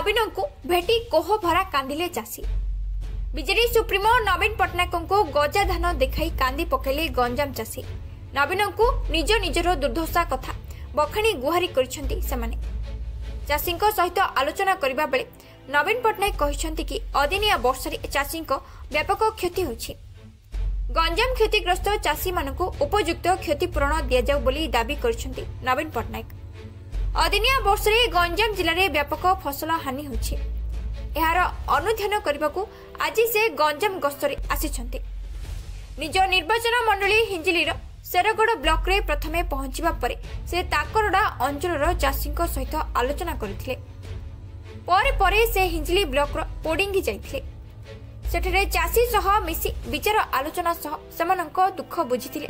नवीन को भेटी कोह भरा कांदिले चाषी। बीजेडी सुप्रीमो नवीन पट्टनायक को गजा धान देखाई कांदी पकेले गंजाम चाषी। नवीन को निज निजर दुर्दशा कथा बखाणी गुहारी करिसेंती सेमाने। चाषी सहित आलोचना करबा बेले नवीन पट्टनायक कहिसेंती कि अदिनिया वर्षा चाषी व्यापक क्षति होछि। गंजाम क्षतिग्रस्त चाषी मानक उपयुक्त क्षतिपूरण दिया जाऊ बोली दाबी करिसेंती नवीन पट्टनायक। अदिनिया वर्षा गंजाम जिले में व्यापक फसल हानि होछि। एहार अनुध्यान करने को आज से गंजाम गस्तरे आसिछंती। निज निर्वाचन मंडली हिंजिलीर शेरगढ़ ब्लॉक रे प्रथमे पहुंचवा परे से ताकरडा अंचलर चाषी सहित आलोचना करथिले। परे परे से हिंजिली ब्लॉक रो पोडिंगी जाइथिले। सेठरे चाषी सह मिसी विचार आलोचना सह सेमानक दुख बुझिथिले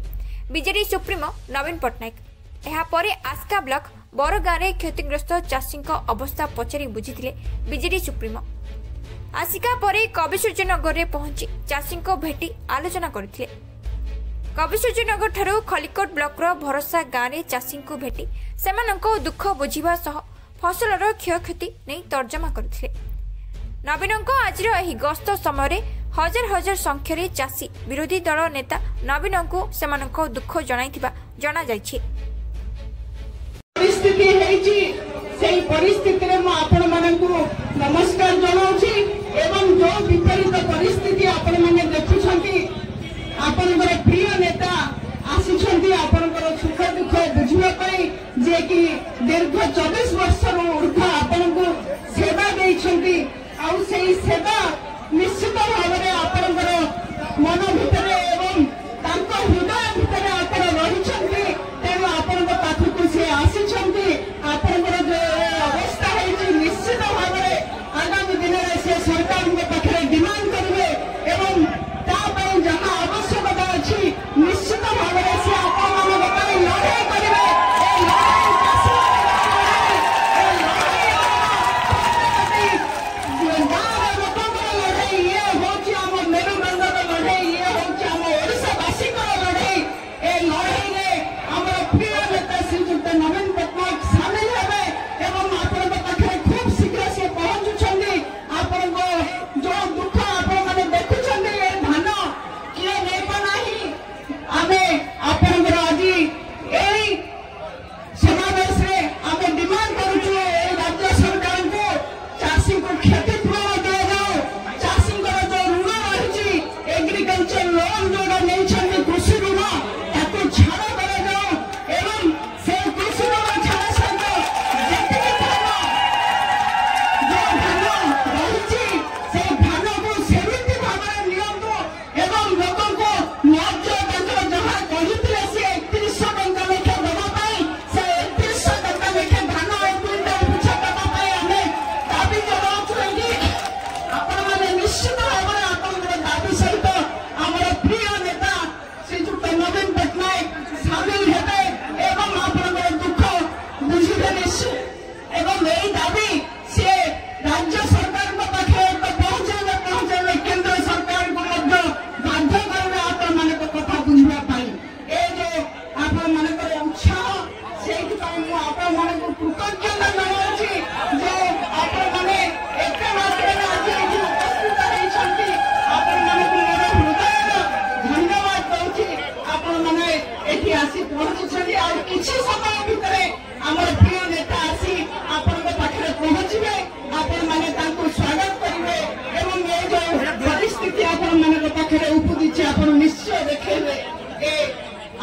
बीजेडी सुप्रीमो नवीन पट्टनायक। एहा परे आस्का ब्लॉक बरगाँ रे क्षतिग्रस्त चाषी अवस्था पचारि बुझिथिले बीजेडी सुप्रीमो। आसिका परे कविसूर्यनगर रे पहुंची चाषी भेटी आलोचना करथिले। कविसूर्यनगर ठारू खलिकोट ब्लॉक रो भरोसा गाँ रे चाषी भेटी सेमानक दुख बुझिबा सह फसलर क्षयक्षति नहीं तर्जमा करथिले। नवीन आज गस्त समय हजार हजार संख्यार चाषी विरोधी दल नेता नवीन को सेमानक दुख जणाइथिबा जणा जायछि। परिस्थिति हेछि सेही परिस्थिति रे म आपण मानकु नमस्कार जणाउछि एवं जो विपरीत परिस्थिति आपण माने देखुछंती आपनकर प्रिय नेता आसिछंती आपनकर सुख दुख बुझिबा पई जे कि दीर्घ 24 वर्ष रो ऊर्ध्व आपनको सेवा देइछंती आउ सेही सेवा निश्चित भाव में आपनकर मन भितर एवं तांको हृदय भितर आपण रहिछंती तेणु आपनकर पाखकु से आसिछंती आपनकर जो अवस्था है निश्चित भाव में आगामी दिन में से सरकार के पाखे डिमांड करेंगे एवं तापर जहां आवश्यकता अछि निश्चित भाव में से आपण मानक पई लड़ाई करेंगे।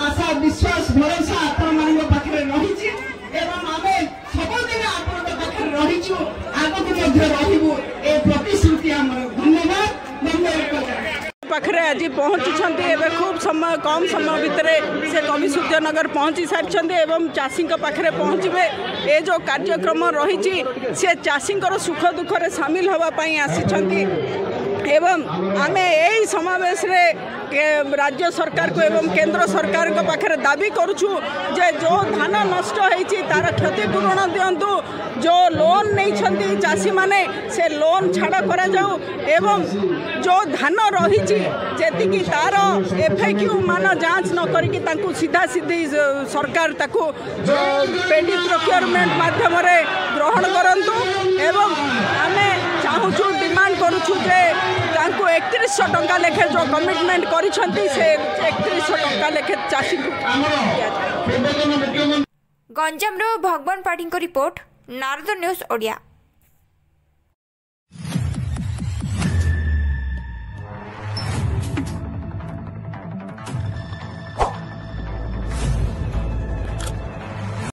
आशा विश्वास भरोसा आपण मानक पाखे रही एवं आम सबुदिन आपण पाखे रही आगे ए प्रतिश्रुति धन्यवाद पाखे आज पहुँची खूब समय कम समय भितर से कविसूर्यनगर पहुँची सारी एवं चाषी पाखे पहुँचे ये जो कार्यक्रम रही से चाषी सुख दुख सामिल होगापी आसी एवं आमे यही समावेश रे राज्य सरकार को एवं केंद्र सरकार को पाखे दाबी करुछु जे जो धान नष्ट होईची तार क्षतिपूरण दिंतु जो लोन नहीं चाषी माने से लोन छाड़ करा जाऊ एवं जो धान रही जी तार एफएक्यू मान जांच न करिकी तांकु सीधा सीधी सरकार ताकू पेडी प्रोक्योरमेंट माध्यम ग्रहण करंतु एवं आमे चाहूँ डिमांड करुछु जे 3100 टंका लेखे जो कमिटमेंट करिसंती से 3100 टंका लेखे चाषी गंजाम भगवान पाठी रिपोर्ट नारद न्यूज ओडिया।